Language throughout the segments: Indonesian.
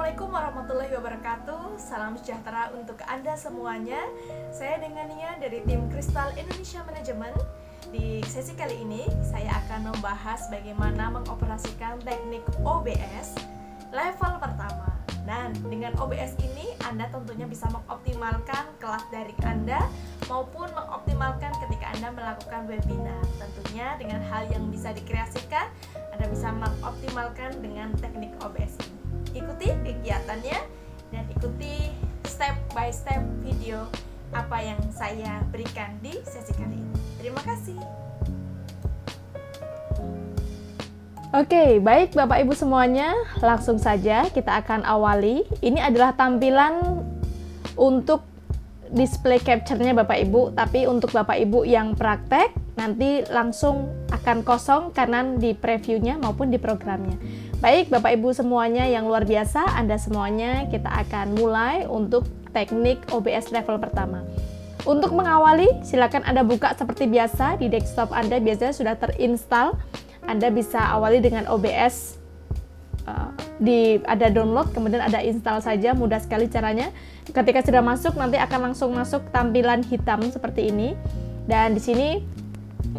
Assalamualaikum warahmatullahi wabarakatuh. Salam sejahtera untuk Anda semuanya. Saya dengan Nia dari tim Kristal Indonesia Manajemen. Di sesi kali ini saya akan membahas bagaimana mengoperasikan teknik OBS level pertama. Dan dengan OBS ini Anda tentunya bisa mengoptimalkan kelas daring Anda maupun mengoptimalkan ketika Anda melakukan webinar. Tentunya dengan hal yang bisa dikreasikan, Anda bisa mengoptimalkan dengan teknik OBS ini. Ikuti kegiatannya dan ikuti step by step video apa yang saya berikan di sesi kali ini. Terima kasih. Oke, baik Bapak Ibu semuanya, langsung saja kita akan awali. Ini adalah tampilan untuk display capture-nya Bapak Ibu, tapi untuk Bapak Ibu yang praktek nanti langsung akan kosong kanan di previewnya maupun di programnya. Baik Bapak Ibu semuanya yang luar biasa, Anda semuanya, kita akan mulai untuk teknik OBS level pertama. Untuk mengawali, silakan Anda buka seperti biasa di desktop Anda, biasanya sudah terinstall. Anda bisa awali dengan OBS, ada download, kemudian ada install saja, mudah sekali caranya. Ketika sudah masuk, nanti akan langsung masuk tampilan hitam seperti ini. Dan di sini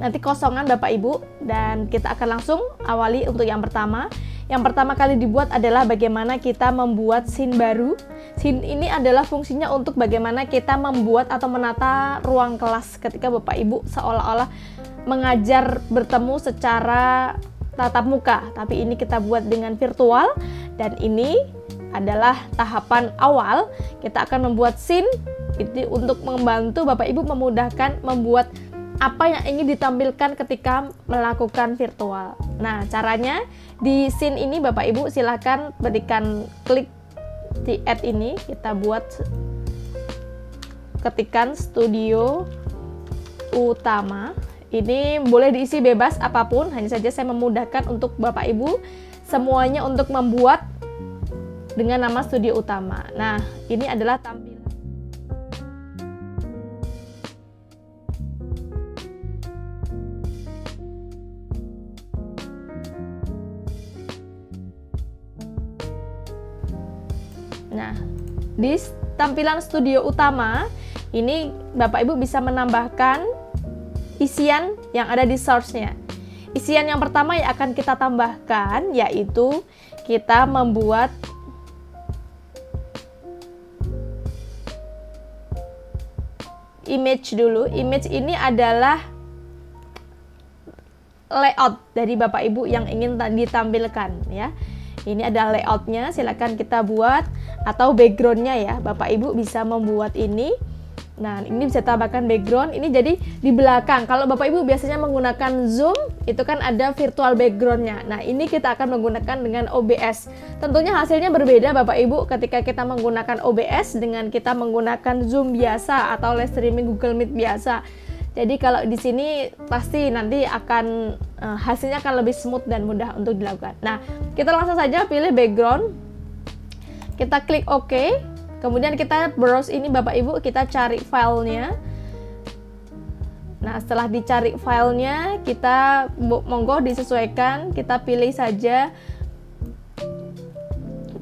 nanti kosongan Bapak Ibu, dan kita akan langsung awali untuk yang pertama. Yang pertama kali dibuat adalah bagaimana kita membuat scene baru. Scene ini adalah fungsinya untuk bagaimana kita membuat atau menata ruang kelas ketika Bapak Ibu seolah-olah mengajar bertemu secara tatap muka, tapi ini kita buat dengan virtual. Dan ini adalah tahapan awal, kita akan membuat scene itu untuk membantu Bapak Ibu memudahkan membuat apa yang ingin ditampilkan ketika melakukan virtual. Nah, caranya di scene ini Bapak Ibu silahkan berikan klik di add ini, kita buat, ketikan studio utama. Ini boleh diisi bebas apapun, hanya saja saya memudahkan untuk Bapak Ibu semuanya untuk membuat dengan nama studio utama. Nah, ini adalah tampilan. Nah, di tampilan studio utama ini Bapak Ibu bisa menambahkan isian yang ada di source-nya. Isian yang pertama yang akan kita tambahkan yaitu kita membuat image dulu. Image ini adalah layout dari Bapak Ibu yang ingin ditampilkan ya. Ini adalah layoutnya, silakan kita buat, atau backgroundnya ya. Bapak Ibu bisa membuat ini. Nah, ini bisa tambahkan background, ini jadi di belakang. Kalau Bapak Ibu biasanya menggunakan Zoom, itu kan ada virtual backgroundnya. Nah, ini kita akan menggunakan dengan OBS. Tentunya hasilnya berbeda Bapak Ibu ketika kita menggunakan OBS dengan kita menggunakan Zoom biasa atau live streaming Google Meet biasa. Jadi kalau di sini pasti nanti akan hasilnya akan lebih smooth dan mudah untuk dilakukan. Nah, kita langsung saja pilih background. Kita klik OK. Kemudian kita browse ini Bapak Ibu, kita cari filenya. Nah, setelah dicari filenya, kita monggo disesuaikan, kita pilih saja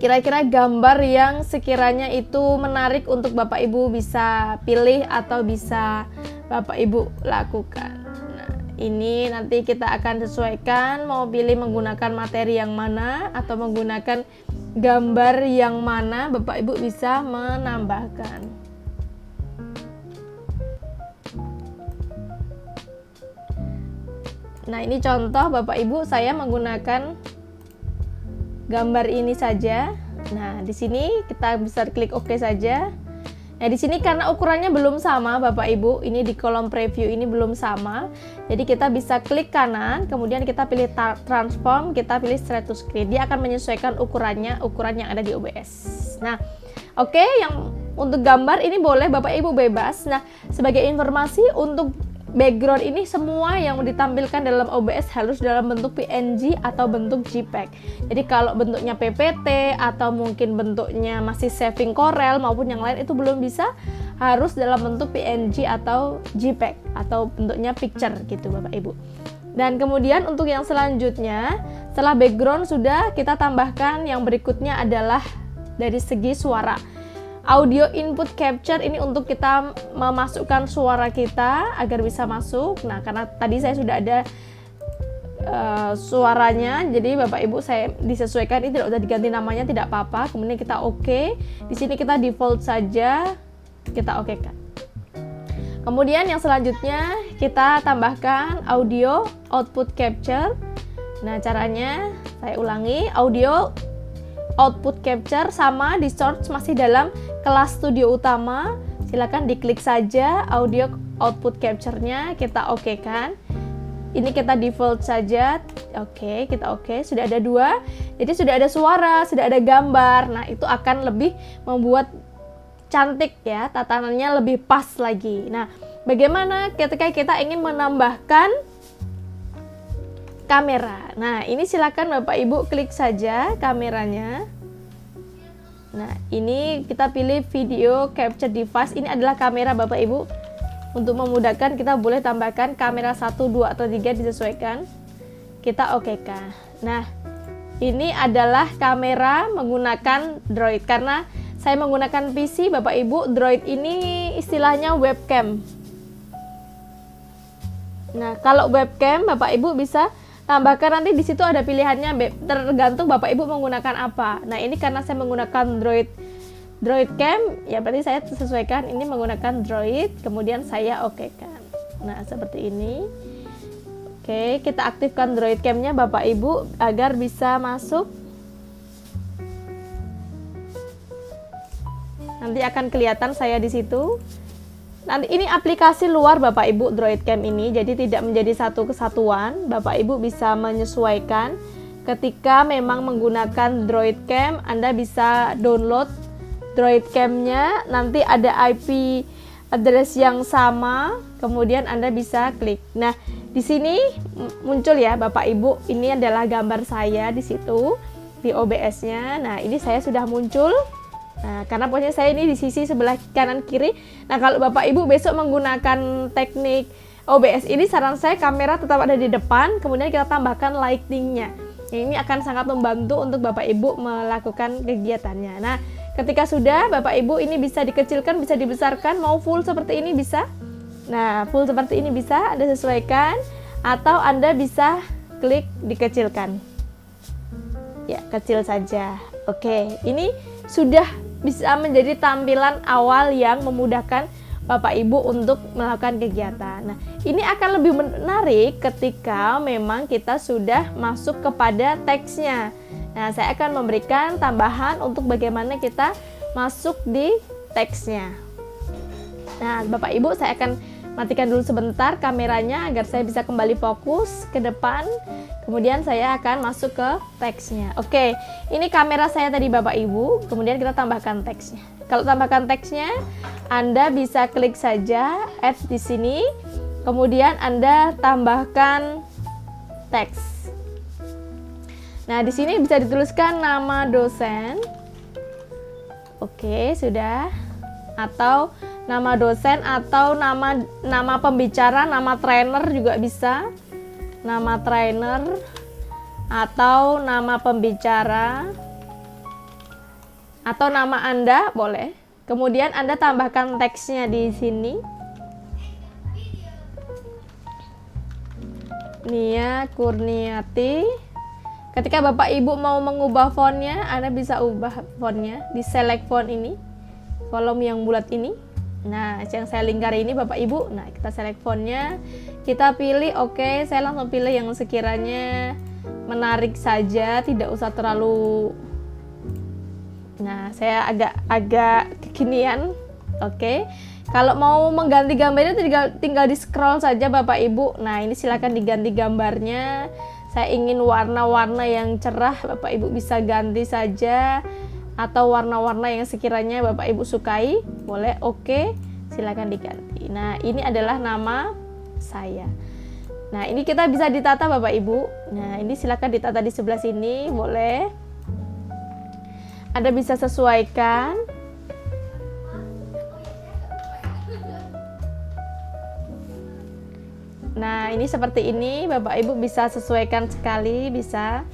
kira-kira gambar yang sekiranya itu menarik untuk Bapak Ibu bisa pilih atau bisa Bapak Ibu lakukan. Nah, ini nanti kita akan sesuaikan mau pilih menggunakan materi yang mana atau menggunakan gambar yang mana, Bapak Ibu bisa menambahkan. Nah, ini contoh Bapak Ibu, saya menggunakan gambar ini saja. Nah, di sini kita bisa klik OK saja. Nah, di sini karena ukurannya belum sama Bapak Ibu, ini di kolom preview ini belum sama. Jadi kita bisa klik kanan, kemudian kita pilih transform, kita pilih straight to screen. Dia akan menyesuaikan ukuran yang ada di OBS. Nah, oke, yang untuk gambar ini boleh Bapak Ibu bebas. Nah, sebagai informasi untuk background ini semua yang ditampilkan dalam OBS harus dalam bentuk PNG atau bentuk JPEG. Jadi kalau bentuknya PPT atau mungkin bentuknya masih saving Corel maupun yang lain itu belum bisa, harus dalam bentuk PNG atau JPEG atau bentuknya picture gitu Bapak Ibu. Dan kemudian untuk yang selanjutnya, setelah background sudah, kita tambahkan yang berikutnya adalah dari segi suara. Audio input capture ini untuk kita memasukkan suara kita agar bisa masuk. Nah, karena tadi saya sudah ada suaranya, jadi Bapak Ibu saya disesuaikan, ini tidak usah diganti namanya, tidak apa-apa. Kemudian kita oke. Di sini kita default saja, kita oke kan. Kemudian yang selanjutnya kita tambahkan audio output capture. Nah, caranya saya ulangi, audio output capture sama di source masih dalam kelas studio utama. Silakan diklik saja audio output capture-nya, kita oke kan. Ini kita default saja. Oke, kita oke. Sudah ada 2. Jadi sudah ada suara, sudah ada gambar. Nah, itu akan lebih membuat cantik ya, tatanannya lebih pas lagi. Nah, bagaimana ketika kita ingin menambahkan kamera? Nah, ini silakan Bapak Ibu klik saja kameranya. Nah, ini kita pilih video capture device. Ini adalah kamera Bapak Ibu. Untuk memudahkan kita boleh tambahkan kamera 1, 2 atau 3 disesuaikan. Kita oke kan. Nah, ini adalah kamera menggunakan Droid. Karena saya menggunakan PC, Bapak Ibu, Droid ini istilahnya webcam. Nah, kalau webcam Bapak Ibu bisa tambahkan, nanti di situ ada pilihannya, tergantung Bapak Ibu menggunakan apa. Nah, ini karena saya menggunakan Droid Cam, ya berarti saya sesuaikan ini menggunakan Droid, kemudian saya oke kan. Nah, seperti ini. Oke, kita aktifkan Droid Cam-nya Bapak Ibu agar bisa masuk. Nanti akan kelihatan saya di situ. Nanti ini aplikasi luar Bapak Ibu Droid Cam ini, jadi tidak menjadi satu kesatuan. Bapak Ibu bisa menyesuaikan. Ketika memang menggunakan Droid Cam, Anda bisa download Droid Cam-nya, nanti ada IP address yang sama, kemudian Anda bisa klik. Nah, di sini muncul ya Bapak Ibu, ini adalah gambar saya di situ di OBS-nya. Nah, ini saya sudah muncul. Nah, karena posisi saya ini di sisi sebelah kanan kiri. Nah, kalau Bapak Ibu besok menggunakan teknik OBS ini, saran saya kamera tetap ada di depan, kemudian kita tambahkan lighting-nya. Ini akan sangat membantu untuk Bapak Ibu melakukan kegiatannya. Nah, ketika sudah Bapak Ibu ini bisa dikecilkan, bisa dibesarkan, mau full seperti ini bisa. Nah, full seperti ini bisa Anda sesuaikan, atau Anda bisa klik dikecilkan. Ya, kecil saja. Oke, ini sudah bisa menjadi tampilan awal yang memudahkan Bapak Ibu untuk melakukan kegiatan. Nah, ini akan lebih menarik ketika memang kita sudah masuk kepada teksnya. Nah, saya akan memberikan tambahan untuk bagaimana kita masuk di teksnya. Nah, Bapak Ibu, saya akan matikan dulu sebentar kameranya agar saya bisa kembali fokus ke depan. Kemudian saya akan masuk ke teksnya. Oke, ini kamera saya tadi Bapak Ibu. Kemudian kita tambahkan teksnya. Kalau tambahkan teksnya, Anda bisa klik saja add di sini. Kemudian Anda tambahkan teks. Nah, di sini bisa dituliskan nama dosen. Oke, sudah. Atau nama dosen atau nama pembicara, nama trainer juga bisa. Nama trainer atau nama pembicara atau nama Anda boleh. Kemudian Anda tambahkan teksnya di sini. Nia Kurniati. Ketika Bapak Ibu mau mengubah fontnya, Anda bisa ubah fontnya di select font ini, kolom yang bulat ini. Nah, yang saya lingkari ini Bapak Ibu. Nah, kita select fontnya, kita pilih oke. Saya langsung pilih yang sekiranya menarik saja, tidak usah terlalu. Nah, saya agak kekinian. Oke. Kalau mau mengganti gambarnya tinggal di scroll saja Bapak Ibu. Nah, ini silakan diganti gambarnya. Saya ingin warna-warna yang cerah, Bapak Ibu bisa ganti saja. Atau warna-warna yang sekiranya Bapak Ibu sukai, boleh oke, silakan diganti. Nah, ini adalah nama saya. Nah, ini kita bisa ditata Bapak Ibu. Nah, ini silakan ditata di sebelah sini, boleh. Anda bisa sesuaikan. Nah, ini seperti ini, Bapak Ibu bisa sesuaikan sekali, bisa.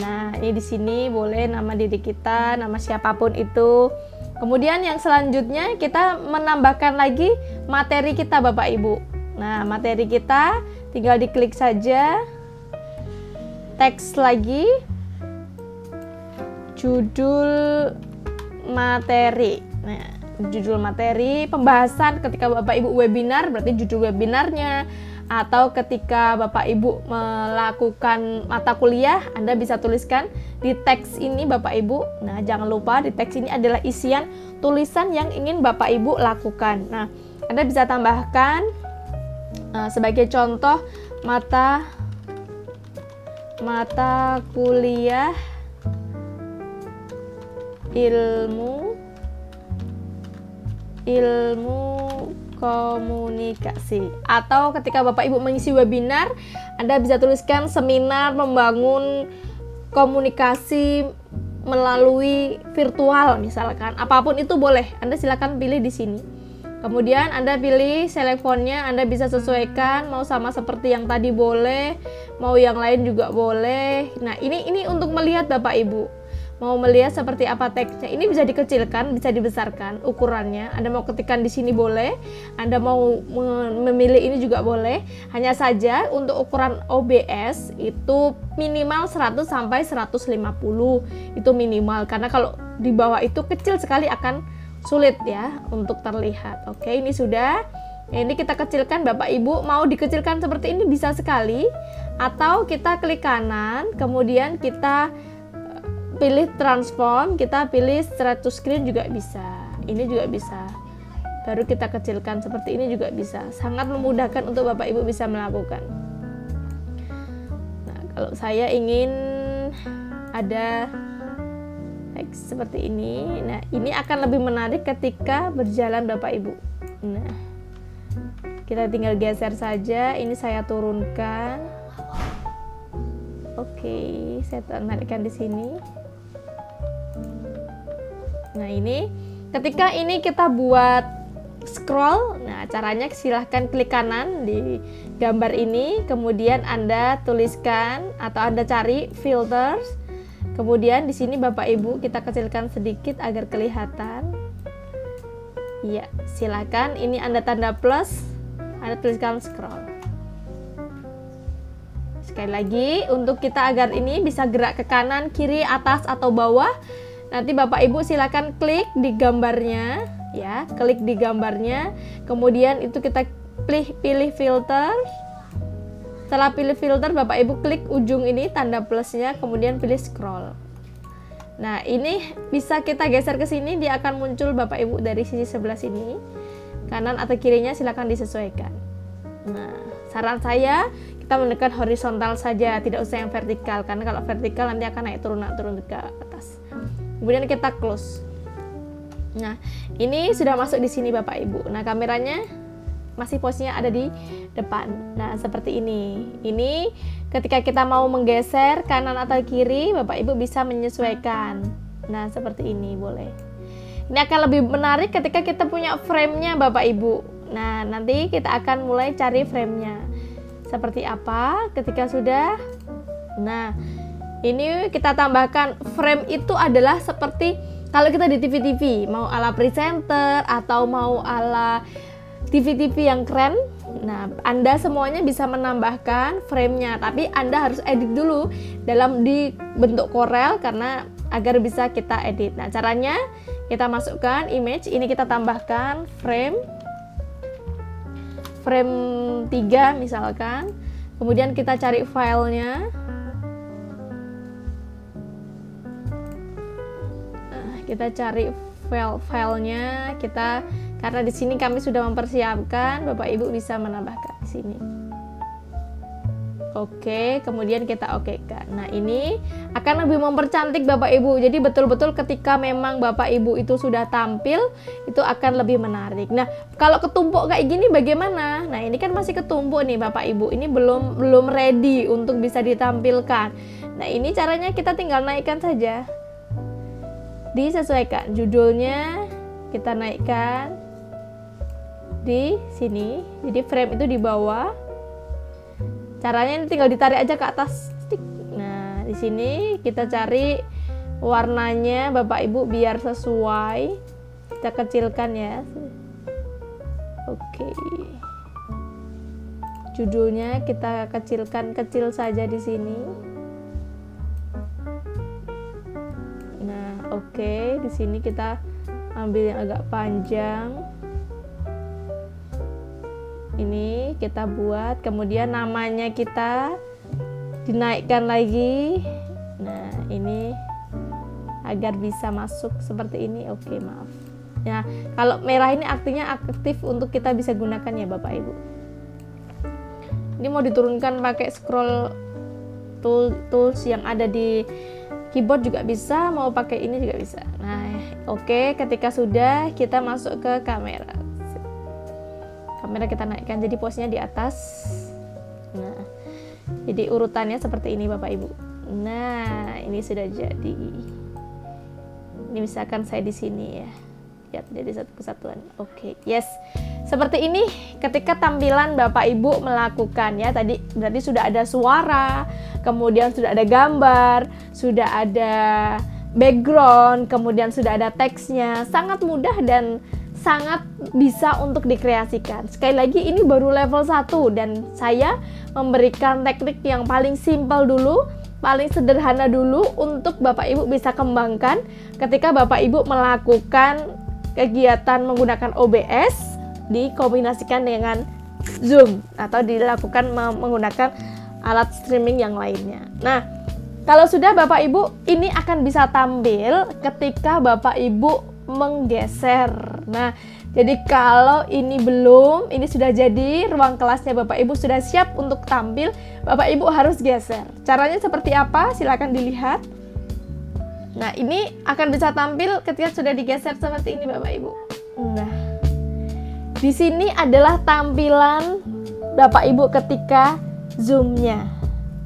Nah, ini di sini boleh nama diri kita, nama siapapun itu. Kemudian yang selanjutnya kita menambahkan lagi materi kita Bapak Ibu. Nah, materi kita tinggal diklik saja. Teks lagi. Judul materi. Nah, judul materi pembahasan ketika Bapak Ibu webinar berarti judul webinarnya, atau ketika Bapak Ibu melakukan mata kuliah Anda bisa tuliskan di teks ini Bapak Ibu. Nah, jangan lupa di teks ini adalah isian tulisan yang ingin Bapak Ibu lakukan. Nah, Anda bisa tambahkan sebagai contoh mata kuliah ilmu komunikasi, atau ketika Bapak Ibu mengisi webinar Anda bisa tuliskan seminar membangun komunikasi melalui virtual misalkan, apapun itu boleh, Anda silakan pilih di sini. Kemudian Anda pilih select fontnya, Anda bisa sesuaikan mau sama seperti yang tadi boleh, mau yang lain juga boleh. Nah, ini untuk melihat Bapak Ibu mau melihat seperti apa teksnya. Ini bisa dikecilkan, bisa dibesarkan ukurannya. Anda mau ketikkan di sini boleh, Anda mau memilih ini juga boleh. Hanya saja untuk ukuran OBS itu minimal 100 sampai 150 itu minimal, karena kalau di bawah itu kecil sekali akan sulit ya untuk terlihat. Oke, ini sudah. Ini kita kecilkan Bapak Ibu, mau dikecilkan seperti ini bisa sekali, atau kita klik kanan, kemudian kita pilih transform, kita pilih straight to screen juga bisa. Ini juga bisa. Baru kita kecilkan seperti ini juga bisa. Sangat memudahkan untuk Bapak Ibu bisa melakukan. Nah, kalau saya ingin ada teks seperti ini. Nah, ini akan lebih menarik ketika berjalan Bapak Ibu. Nah, kita tinggal geser saja. Ini saya turunkan. Oke, saya naikkan di sini. Nah, ini ketika ini kita buat scroll, nah caranya silahkan klik kanan di gambar ini, kemudian Anda tuliskan atau Anda cari filters, kemudian di sini Bapak Ibu kita kecilkan sedikit agar kelihatan. Ya, silahkan ini Anda tanda plus, Anda tuliskan scroll. Sekali lagi, untuk kita agar ini bisa gerak ke kanan, kiri, atas, atau bawah, nanti Bapak Ibu silakan klik di gambarnya, ya, klik di gambarnya, kemudian itu kita pilih filter. Setelah pilih filter, Bapak Ibu klik ujung ini tanda plusnya, kemudian pilih scroll. Nah, ini bisa kita geser ke sini, dia akan muncul Bapak Ibu dari sisi sebelah sini, kanan atau kirinya silakan disesuaikan. Nah, saran saya kita menekan horizontal saja, tidak usah yang vertikal, karena kalau vertikal nanti akan naik turun ke atas. Kemudian kita close. Nah, ini sudah masuk di sini Bapak Ibu. Nah, kameranya masih posisinya ada di depan. Nah, seperti ini. Ini ketika kita mau menggeser kanan atau kiri, Bapak Ibu bisa menyesuaikan. Nah, seperti ini boleh. Ini akan lebih menarik ketika kita punya frame-nya Bapak Ibu. Nah, nanti kita akan mulai cari frame-nya. Seperti apa ketika sudah. Nah, ini kita tambahkan frame itu adalah seperti kalau kita di TV-TV, mau ala presenter atau mau ala TV-TV yang keren. Nah, Anda semuanya bisa menambahkan frame-nya, tapi Anda harus edit dulu di bentuk Corel karena agar bisa kita edit. Nah, caranya kita masukkan image, ini kita tambahkan frame 3 misalkan. Kemudian kita cari filenya. Kita cari filenya, karena di sini kami sudah mempersiapkan, Bapak Ibu bisa menambahkan di sini. Oke, kemudian kita okekan. Nah, ini akan lebih mempercantik Bapak Ibu. Jadi betul-betul ketika memang Bapak Ibu itu sudah tampil, itu akan lebih menarik. Nah, kalau ketumpuk kayak gini bagaimana? Nah, ini kan masih ketumpuk nih Bapak Ibu. Ini belum ready untuk bisa ditampilkan. Nah, ini caranya kita tinggal naikkan saja. Disesuaikan judulnya, kita naikkan di sini. Jadi frame itu di bawah. Caranya ini tinggal ditarik aja ke atas. Nah, di sini kita cari warnanya Bapak Ibu biar sesuai. Kita kecilkan ya. Oke. Judulnya kita kecilkan kecil saja di sini. Nah, oke, di sini kita ambil yang agak panjang. Ini kita buat, kemudian namanya kita dinaikkan lagi. Nah, ini agar bisa masuk seperti ini. Oke, maaf. Ya, kalau merah ini artinya aktif untuk kita bisa gunakan ya Bapak Ibu. Ini mau diturunkan pakai scroll tools yang ada di keyboard juga bisa, mau pakai ini juga bisa. Nah, oke, ketika sudah kita masuk ke kamera. Kamera kita naikkan jadi posnya di atas. Nah, jadi urutannya seperti ini Bapak Ibu. Nah, ini sudah jadi. Ini misalkan saya di sini ya. Lihat jadi satu kesatuan. Oke, yes. Seperti ini ketika tampilan Bapak Ibu melakukan ya. Tadi berarti sudah ada suara, kemudian sudah ada gambar, sudah ada background, kemudian sudah ada teksnya. Sangat mudah dan sangat bisa untuk dikreasikan. Sekali lagi ini baru level 1 dan saya memberikan teknik yang paling simpel dulu, paling sederhana dulu untuk Bapak Ibu bisa kembangkan ketika Bapak Ibu melakukan kegiatan menggunakan OBS dikombinasikan dengan Zoom atau dilakukan menggunakan alat streaming yang lainnya. Nah, kalau sudah Bapak Ibu, ini akan bisa tampil ketika Bapak Ibu menggeser. Nah, jadi kalau ini belum, ini sudah jadi ruang kelasnya Bapak Ibu sudah siap untuk tampil, Bapak Ibu harus geser. Caranya seperti apa? Silakan dilihat. Nah, ini akan bisa tampil ketika sudah digeser seperti ini Bapak Ibu. Nah, di sini adalah tampilan Bapak Ibu ketika zoom-nya.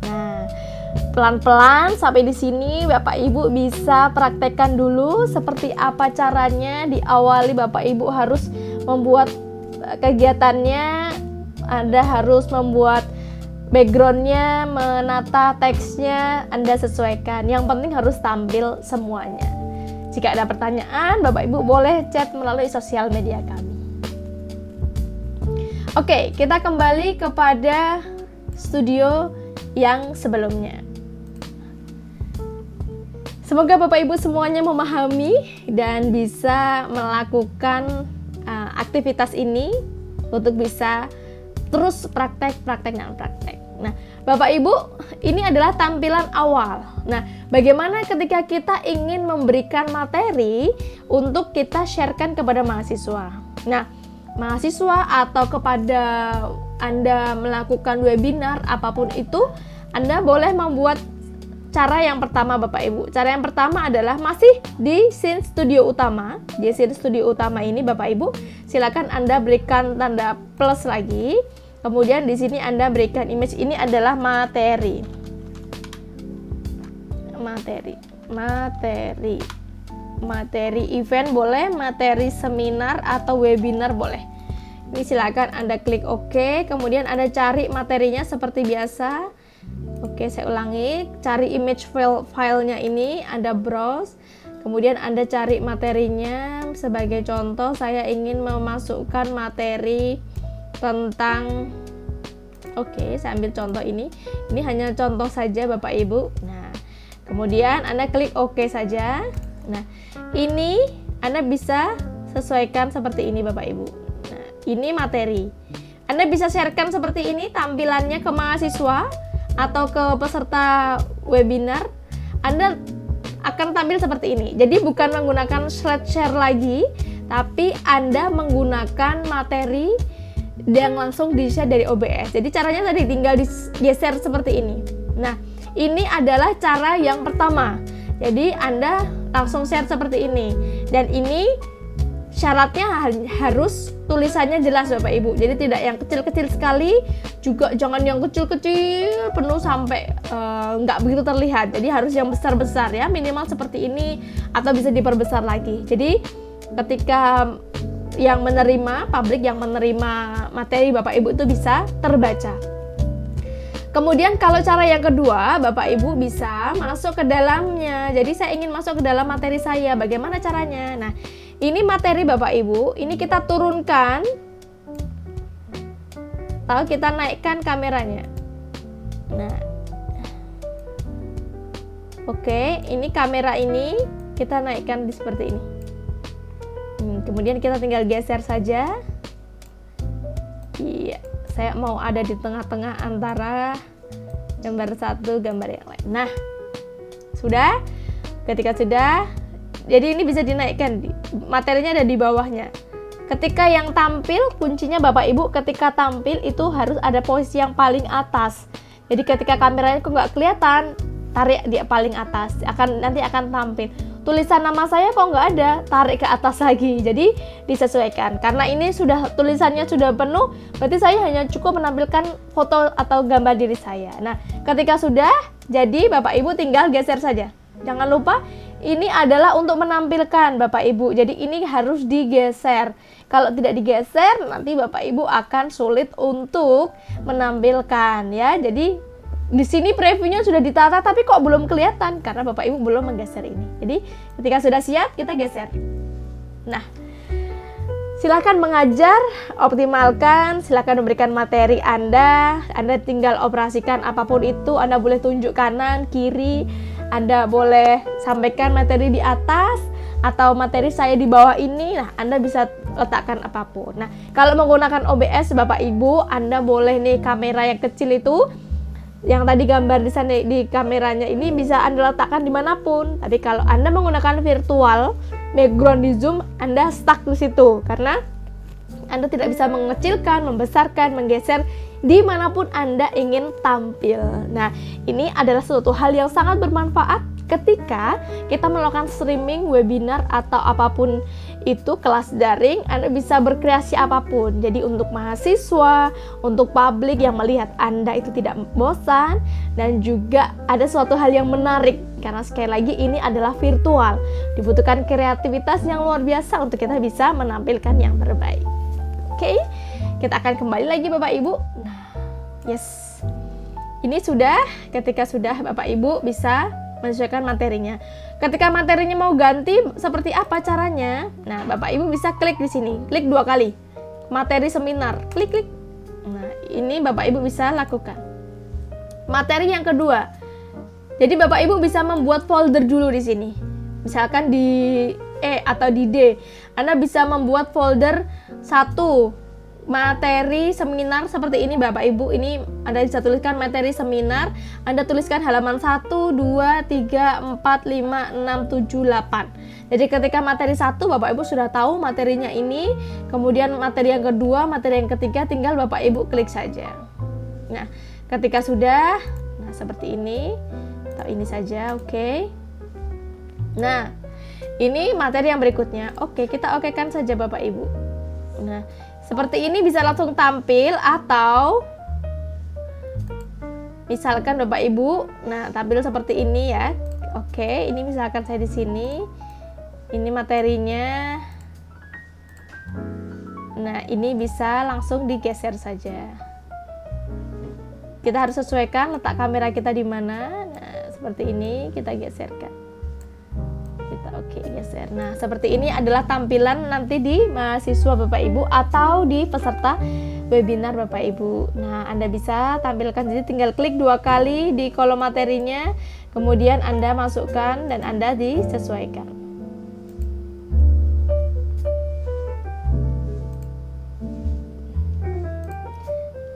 Nah, pelan-pelan sampai di sini Bapak Ibu bisa praktekkan dulu seperti apa caranya. Diawali Bapak Ibu harus membuat kegiatannya, Anda harus membuat backgroundnya, menata teksnya, Anda sesuaikan. Yang penting harus tampil semuanya. Jika ada pertanyaan, Bapak Ibu boleh chat melalui sosial media kami. Oke, kita kembali kepada studio yang sebelumnya. Semoga Bapak Ibu semuanya memahami dan bisa melakukan aktivitas ini untuk bisa terus praktek. Nah, Bapak Ibu, ini adalah tampilan awal. Nah, bagaimana ketika kita ingin memberikan materi untuk kita sharekan kepada mahasiswa? Nah, mahasiswa atau kepada Anda melakukan webinar apapun itu, Anda boleh membuat cara yang pertama Bapak Ibu. Cara yang pertama adalah masih di scene studio utama. Di scene studio utama ini Bapak Ibu, silakan Anda berikan tanda plus lagi. Kemudian di sini Anda berikan image, ini adalah materi. Materi event boleh, materi seminar atau webinar boleh. Ini silakan Anda klik OK, kemudian Anda cari materinya seperti biasa. Oke, saya ulangi, cari image filenya ini, Anda browse, kemudian Anda cari materinya. Sebagai contoh, saya ingin memasukkan materi tentang, oke, saya ambil contoh ini hanya contoh saja Bapak Ibu. Nah, kemudian Anda klik OK saja. Nah, ini Anda bisa sesuaikan seperti ini Bapak Ibu. Nah, ini materi. Anda bisa sharekan seperti ini tampilannya ke mahasiswa atau ke peserta webinar. Anda akan tampil seperti ini. Jadi bukan menggunakan slide share lagi, tapi Anda menggunakan materi yang langsung di-share dari OBS. Jadi caranya tadi tinggal digeser seperti ini. Nah, ini adalah cara yang pertama. Jadi Anda langsung share seperti ini. Dan ini syaratnya harus tulisannya jelas Bapak Ibu. Jadi tidak yang kecil-kecil sekali, juga jangan yang kecil-kecil penuh sampai nggak begitu terlihat. Jadi harus yang besar-besar ya, minimal seperti ini atau bisa diperbesar lagi. Jadi ketika yang menerima, publik yang menerima materi Bapak Ibu itu bisa terbaca. kemudian kalau cara yang kedua, Bapak Ibu bisa masuk ke dalamnya. Jadi saya ingin masuk ke dalam materi saya. Bagaimana caranya? Nah, ini materi Bapak Ibu, ini kita turunkan atau kita naikkan kameranya. Nah, oke, ini kamera ini kita naikkan seperti ini. Kemudian kita tinggal geser saja. Iya, saya mau ada di tengah-tengah antara gambar satu, gambar yang lain. Nah, sudah. Ketika sudah, jadi ini bisa dinaikkan. Materinya ada di bawahnya. Ketika yang tampil, kuncinya Bapak Ibu, ketika tampil itu harus ada posisi yang paling atas. Jadi ketika kameranya kok nggak kelihatan, tarik dia paling atas. Nanti akan tampil. Tulisan nama saya kok nggak ada, tarik ke atas lagi. Jadi disesuaikan. Karena ini sudah tulisannya sudah penuh, berarti saya hanya cukup menampilkan foto atau gambar diri saya. Nah, ketika sudah, jadi Bapak Ibu tinggal geser saja. Jangan lupa, ini adalah untuk menampilkan Bapak Ibu. Jadi ini harus digeser. Kalau tidak digeser, nanti Bapak Ibu akan sulit untuk menampilkan ya. Jadi di sini previewnya sudah ditata tapi kok belum kelihatan karena Bapak Ibu belum menggeser ini. Jadi ketika sudah siap kita geser. Nah, silakan mengajar, optimalkan, silakan memberikan materi Anda tinggal operasikan apapun itu. Anda boleh tunjuk kanan, kiri, Anda boleh sampaikan materi di atas atau materi saya di bawah ini. Nah, Anda bisa letakkan apapun. Nah, kalau menggunakan OBS Bapak Ibu, Anda boleh nih kamera yang kecil itu, yang tadi gambar di sana di kameranya ini bisa Anda letakkan dimanapun. Tapi kalau Anda menggunakan virtual background di Zoom, Anda stuck di situ karena Anda tidak bisa mengecilkan, membesarkan, menggeser dimanapun Anda ingin tampil. Nah, ini adalah suatu hal yang sangat bermanfaat ketika kita melakukan streaming, webinar, atau apapun itu kelas daring. Anda bisa berkreasi apapun. Jadi untuk mahasiswa, untuk publik yang melihat Anda itu tidak bosan, dan juga ada suatu hal yang menarik. Karena sekali lagi ini adalah virtual. Dibutuhkan kreativitas yang luar biasa untuk kita bisa menampilkan yang terbaik. Oke, kita akan kembali lagi Bapak Ibu. Nah, yes. Ini sudah, ketika sudah Bapak Ibu bisa menyesuaikan materinya. Ketika materinya mau ganti, seperti apa caranya? Nah, Bapak Ibu bisa klik di sini, klik 2 kali. Materi seminar, klik. Nah, ini Bapak Ibu bisa lakukan. Materi yang kedua. Jadi Bapak Ibu bisa membuat folder dulu di sini. Misalkan di E atau di D, Anda bisa membuat folder 1 materi seminar seperti ini Bapak Ibu. Ini Anda bisa tuliskan materi seminar, Anda tuliskan halaman 1, 2, 3, 4, 5, 6, 7, 8. Jadi ketika materi 1 Bapak Ibu sudah tahu materinya ini, kemudian materi yang kedua, materi yang ketiga tinggal Bapak Ibu klik saja. Nah, ketika sudah, nah seperti ini, atau ini saja, oke. Nah, ini materi yang berikutnya. Oke, kita okekan saja Bapak Ibu. Nah, seperti ini bisa langsung tampil atau misalkan Bapak Ibu, nah tampil seperti ini ya. Oke, ini misalkan saya di sini. Ini materinya. Nah, ini bisa langsung digeser saja. Kita harus sesuaikan letak kamera kita di mana. Nah, seperti ini kita geserkan. Oke, geser. Nah, seperti ini adalah tampilan nanti di mahasiswa Bapak Ibu atau di peserta webinar Bapak Ibu. Nah, Anda bisa tampilkan, jadi tinggal klik 2 kali di kolom materinya, kemudian Anda masukkan dan Anda disesuaikan.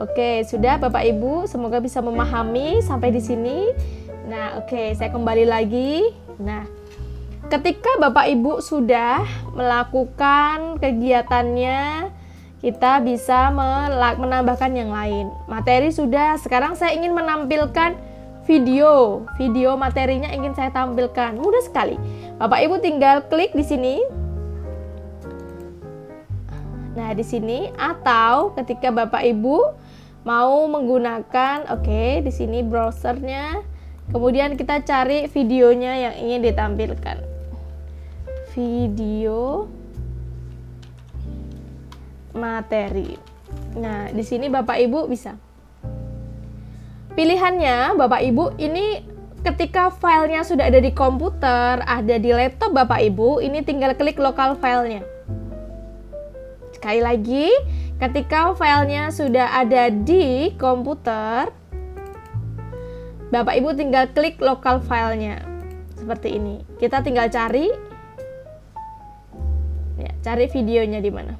Oke, sudah Bapak Ibu, semoga bisa memahami sampai di sini. Nah, oke, saya kembali lagi. Nah, ketika Bapak Ibu sudah melakukan kegiatannya, kita bisa menambahkan yang lain. Materi sudah, sekarang saya ingin menampilkan video. Video materinya ingin saya tampilkan. Mudah sekali. Bapak Ibu tinggal klik di sini. Nah, di sini, atau ketika Bapak Ibu mau menggunakan, oke, di sini browsernya. Kemudian kita cari videonya yang ingin ditampilkan. Video materi. Nah, di sini Bapak Ibu bisa pilihannya Bapak Ibu ini ketika filenya sudah ada di komputer, ada di laptop Bapak Ibu, ini tinggal klik lokal filenya. Sekali lagi, ketika filenya sudah ada di komputer, Bapak Ibu tinggal klik lokal filenya. Seperti ini. Kita tinggal cari. Ya, cari videonya di mana.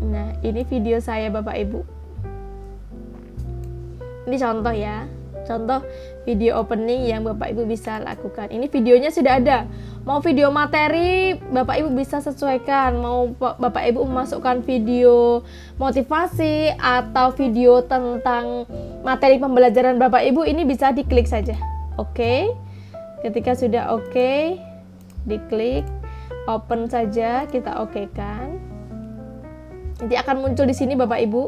Nah, ini video saya Bapak Ibu. Ini contoh ya. Contoh video opening yang Bapak Ibu bisa lakukan. Ini videonya sudah ada. Mau video materi, Bapak Ibu bisa sesuaikan. Mau Bapak Ibu memasukkan video motivasi atau video tentang materi pembelajaran Bapak Ibu, ini bisa diklik saja. Oke. Ketika sudah oke, diklik open saja, kita okekan. Nanti akan muncul di sini Bapak Ibu.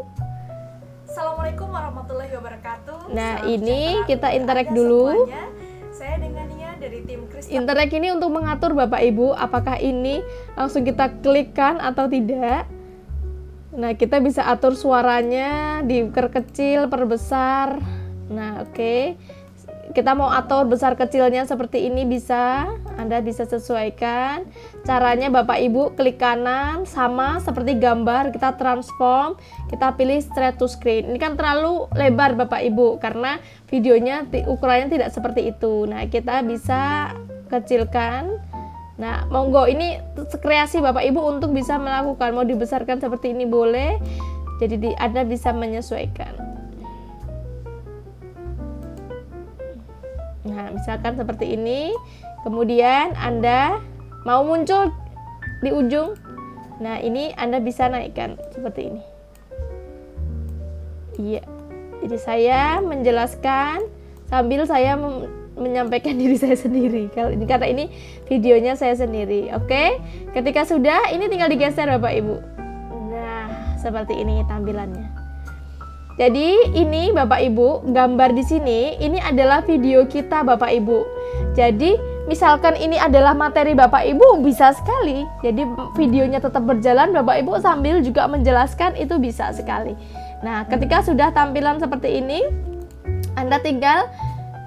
Assalamualaikum warahmatullahi wabarakatuh. Nah, Salam ini sejahtera kita untuk interact Anda dulu. semuanya. Saya dengan Nia dari tim Kristal. Interact ini untuk mengatur Bapak Ibu apakah ini langsung kita klikkan atau tidak. Nah, kita bisa atur suaranya, diperkecil, perbesar. Nah, oke. Kita mau atur besar kecilnya seperti ini bisa, Anda bisa sesuaikan. Caranya Bapak Ibu klik kanan, sama seperti gambar, kita transform, kita pilih straight to screen. Ini kan terlalu lebar Bapak Ibu, karena videonya ukurannya tidak seperti itu. Nah, kita bisa kecilkan. Nah, monggo, ini kreasi Bapak Ibu untuk bisa melakukan, mau dibesarkan seperti ini boleh, jadi Anda bisa menyesuaikan. Nah, misalkan seperti ini, kemudian Anda mau muncul di ujung. Nah, ini Anda bisa naikkan seperti ini. Iya. Jadi saya menjelaskan sambil saya menyampaikan diri saya sendiri. Karena ini videonya saya sendiri. Oke. Ketika sudah, ini tinggal digeser Bapak Ibu. Nah, seperti ini tampilannya. Jadi ini Bapak Ibu, gambar di sini, ini adalah video kita Bapak Ibu. Jadi misalkan ini adalah materi Bapak Ibu, bisa sekali. Jadi videonya tetap berjalan, Bapak Ibu sambil juga menjelaskan, itu bisa sekali. Nah, ketika sudah tampilan seperti ini, Anda tinggal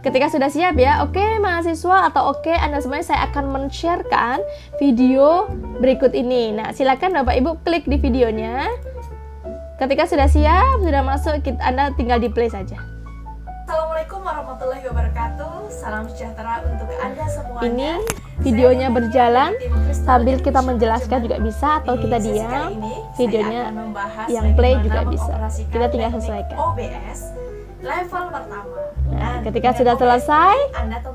ketika sudah siap ya, oke mahasiswa atau oke Anda semuanya, saya akan men-sharekan video berikut ini. Nah, silakan Bapak Ibu klik di videonya. Ketika sudah siap, sudah masuk, Anda tinggal di play saja. Assalamualaikum warahmatullahi wabarakatuh. Salam sejahtera untuk Anda semuanya. Ini videonya berjalan sambil kita menjelaskan juga bisa, atau kita diam. Videonya yang play juga bisa. Kita tinggal sesuaikan. OBS level pertama. Nah, ketika sudah selesai,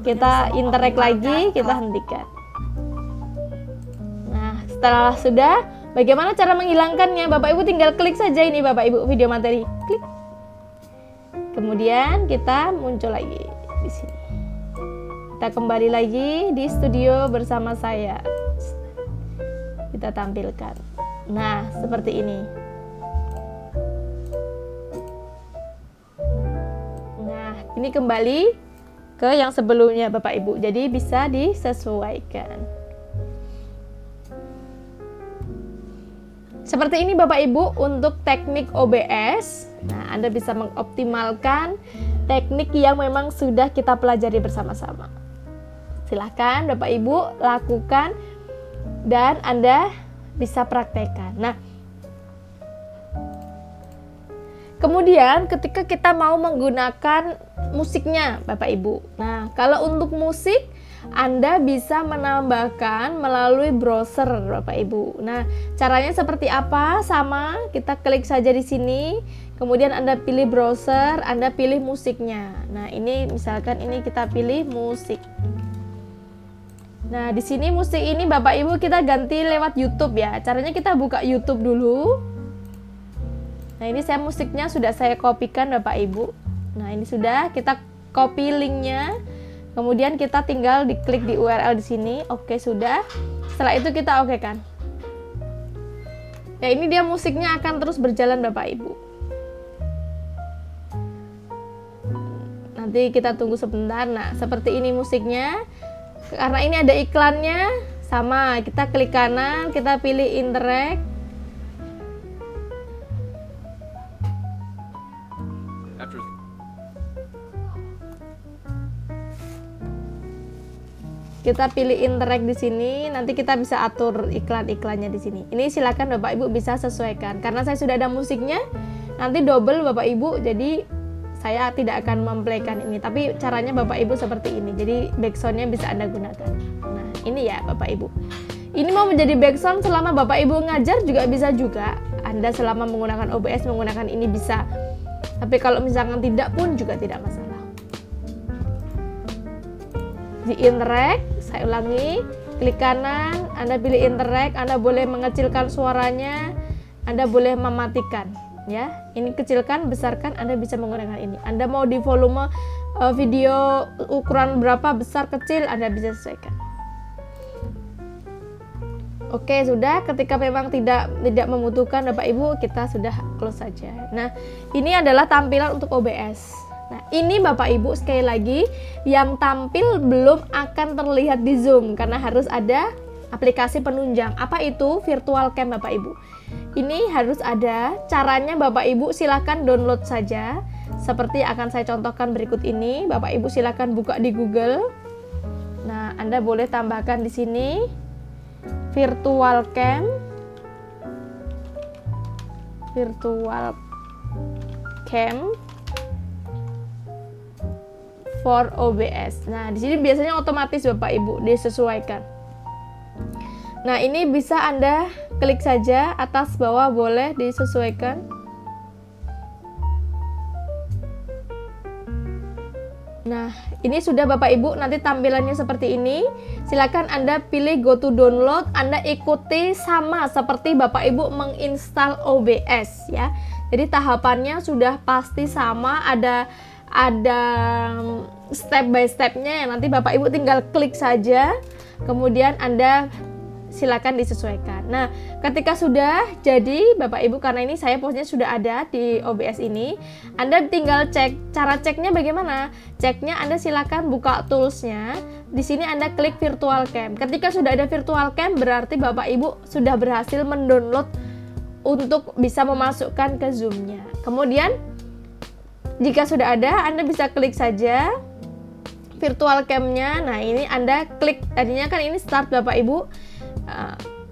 kita interact lagi, kita hentikan. Nah, setelah sudah, bagaimana cara menghilangkannya? Bapak Ibu tinggal klik saja ini Bapak Ibu video materi. Klik. Kemudian kita muncul lagi di sini. Kita kembali lagi di studio bersama saya. Kita tampilkan. Nah, seperti ini. Nah, ini kembali ke yang sebelumnya Bapak Ibu. Jadi bisa disesuaikan. Seperti ini Bapak Ibu untuk teknik OBS. Nah, Anda bisa mengoptimalkan teknik yang memang sudah kita pelajari bersama-sama. Silahkan Bapak Ibu lakukan dan Anda bisa praktekkan. Nah, kemudian ketika kita mau menggunakan musiknya Bapak Ibu. Nah, kalau untuk musik Anda bisa menambahkan melalui browser Bapak Ibu. Nah, caranya seperti apa? Sama, kita klik saja di sini. Kemudian Anda pilih browser, Anda pilih musiknya. Nah, ini misalkan ini kita pilih musik. Nah, di sini musik ini Bapak Ibu kita ganti lewat YouTube ya. Caranya kita buka YouTube dulu. Nah, ini saya musiknya sudah saya kopikan Bapak Ibu. Nah, ini sudah kita copy linknya. Kemudian kita tinggal diklik di URL di sini. Oke, sudah. Setelah itu kita okekan. Ya, ini dia musiknya akan terus berjalan Bapak Ibu. Nanti kita tunggu sebentar. Nah, seperti ini musiknya. Karena ini ada iklannya, sama kita klik kanan, kita pilih interact. kita pilih interact di sini, nanti kita bisa atur iklan-iklannya di sini. Ini silakan Bapak Ibu bisa sesuaikan. Karena saya sudah ada musiknya, nanti double Bapak Ibu, jadi saya tidak akan memplaykan ini. Tapi caranya Bapak Ibu seperti ini. Jadi backsoundnya bisa Anda gunakan. Nah, ini ya Bapak Ibu. Ini mau menjadi backsound selama Bapak Ibu ngajar juga bisa juga. Anda selama menggunakan OBS menggunakan ini bisa. Tapi kalau misalkan tidak pun juga tidak masalah. Di interact, saya ulangi, klik kanan, Anda pilih interact, Anda boleh mengecilkan suaranya, Anda boleh mematikan, ya. Ini kecilkan, besarkan, Anda bisa menggunakan ini. Anda mau di volume video ukuran berapa, besar, kecil, Anda bisa sesuaikan. Oke, sudah. Ketika memang tidak membutuhkan Bapak Ibu, kita sudah close saja. Nah, ini adalah tampilan untuk OBS. Nah, ini Bapak Ibu sekali lagi yang tampil belum akan terlihat di Zoom karena harus ada aplikasi penunjang. Apa itu? Virtual Cam Bapak Ibu. Ini harus ada. Caranya Bapak Ibu silakan download saja. Seperti akan saya contohkan berikut ini. Bapak Ibu silakan buka di Google. Nah, Anda boleh tambahkan di sini Virtual Cam. Virtual Cam for OBS. Nah, di sini biasanya otomatis Bapak Ibu disesuaikan. Nah, ini bisa Anda klik saja atas bawah, boleh disesuaikan. Nah, ini sudah Bapak Ibu, nanti tampilannya seperti ini. Silakan Anda pilih go to download, Anda ikuti sama seperti Bapak Ibu menginstal OBS ya. Jadi tahapannya sudah pasti sama, ada step by stepnya, nanti Bapak Ibu tinggal klik saja, kemudian Anda silakan disesuaikan. Nah, ketika sudah jadi Bapak Ibu, karena ini saya posnya sudah ada di OBS ini, Anda tinggal cek. Cara ceknya bagaimana? Ceknya Anda silakan buka toolsnya. Di sini Anda klik Virtual Cam. Ketika sudah ada Virtual Cam, berarti Bapak Ibu sudah berhasil mendownload untuk bisa memasukkan ke Zoom-nya. Kemudian jika sudah ada, Anda bisa klik saja virtual cam-nya. Nah, ini Anda klik, tadinya kan ini start Bapak Ibu.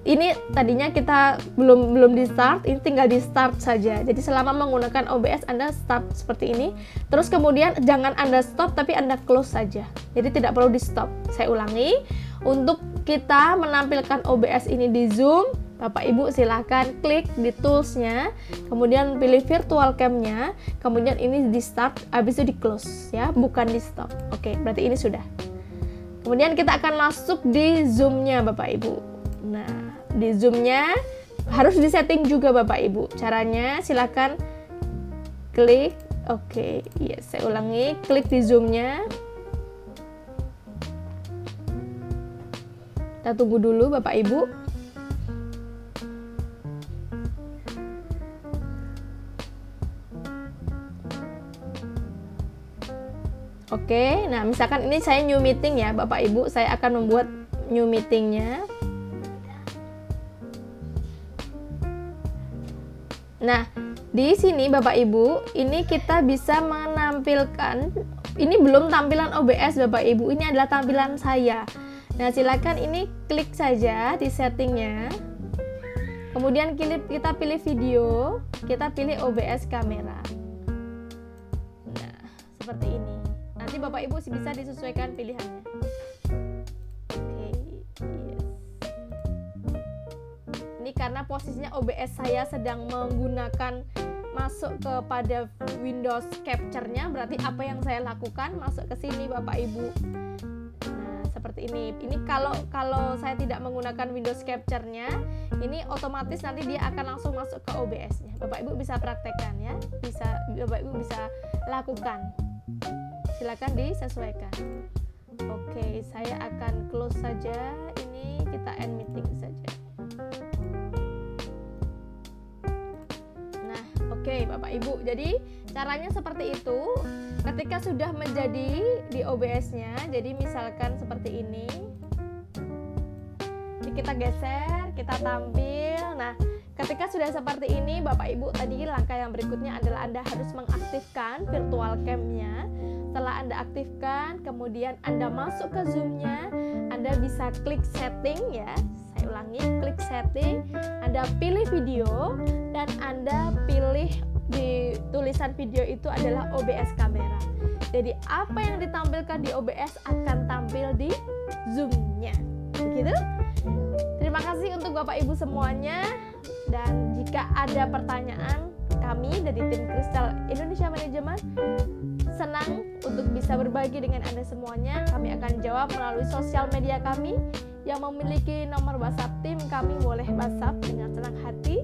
Ini tadinya kita belum di start, ini tinggal di start saja. Jadi selama menggunakan OBS Anda start seperti ini. Terus kemudian jangan Anda stop, tapi Anda close saja. Jadi tidak perlu di stop. Saya ulangi, untuk kita menampilkan OBS ini di Zoom, Bapak Ibu silahkan klik di toolsnya, kemudian pilih virtual cam-nya, kemudian ini di start, habis itu di close ya, bukan di stop. Oke, berarti ini sudah. Kemudian kita akan masuk di Zoom-nya Bapak Ibu. Nah, di Zoom-nya harus disetting juga Bapak Ibu. Caranya silahkan klik, oke, yes, saya ulangi, klik di Zoom-nya. Kita tunggu dulu Bapak Ibu. Oke, nah misalkan ini saya new meeting ya Bapak Ibu, saya akan membuat new meetingnya. Nah, di sini Bapak Ibu, ini kita bisa menampilkan, ini belum tampilan OBS Bapak Ibu, ini adalah tampilan saya. Nah, silakan ini klik saja di settingnya. Kemudian kita pilih video, kita pilih OBS kamera. Nah, seperti ini. Nanti Bapak Ibu bisa disesuaikan pilihannya. Oke, yes. Ini karena posisinya OBS saya sedang menggunakan masuk kepada Windows Capture-nya, berarti apa yang saya lakukan masuk ke sini Bapak Ibu. Nah, seperti ini. Ini kalau saya tidak menggunakan Windows Capture-nya, ini otomatis nanti dia akan langsung masuk ke OBS-nya. Bapak Ibu bisa praktekkan ya. Bapak Ibu bisa lakukan. Silakan disesuaikan. Oke, saya akan close saja. Ini kita end meeting saja. Nah, oke Bapak Ibu. Jadi caranya seperti itu. Ketika sudah menjadi di OBS-nya, jadi misalkan seperti ini. Ini kita geser, kita tampil. Nah, ketika sudah seperti ini, Bapak Ibu, tadi langkah yang berikutnya adalah Anda harus mengaktifkan virtual cam-nya. Setelah Anda aktifkan, kemudian Anda masuk ke Zoom-nya, Anda bisa klik setting ya. Saya ulangi, klik setting, Anda pilih video, dan Anda pilih di tulisan video itu adalah OBS kamera. Jadi apa yang ditampilkan di OBS akan tampil di Zoom-nya. Begitu? Terima kasih untuk Bapak Ibu semuanya, dan jika ada pertanyaan, kami dari tim Kristal Indonesia Manajemen senang untuk bisa berbagi dengan Anda semuanya. Kami akan jawab melalui sosial media kami. Yang memiliki nomor WhatsApp tim kami boleh WhatsApp dengan senang hati.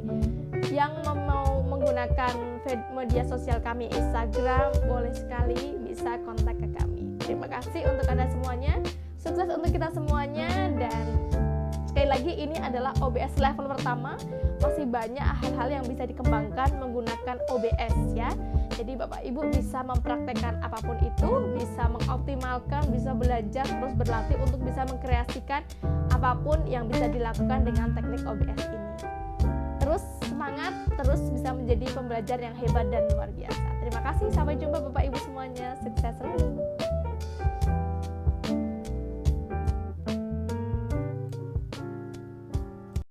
Yang mau menggunakan media sosial kami Instagram, boleh sekali bisa kontak ke kami. Terima kasih untuk Anda semuanya. Sukses untuk kita semuanya, dan sekali lagi ini adalah OBS level pertama. Masih banyak hal-hal yang bisa dikembangkan menggunakan OBS ya. Jadi Bapak Ibu bisa mempraktekkan apapun itu, bisa mengoptimalkan, bisa belajar, terus berlatih untuk bisa mengkreasikan apapun yang bisa dilakukan dengan teknik OBS ini. Terus semangat, terus bisa menjadi pembelajar yang hebat dan luar biasa. Terima kasih, sampai jumpa Bapak Ibu semuanya. Sukses selalu.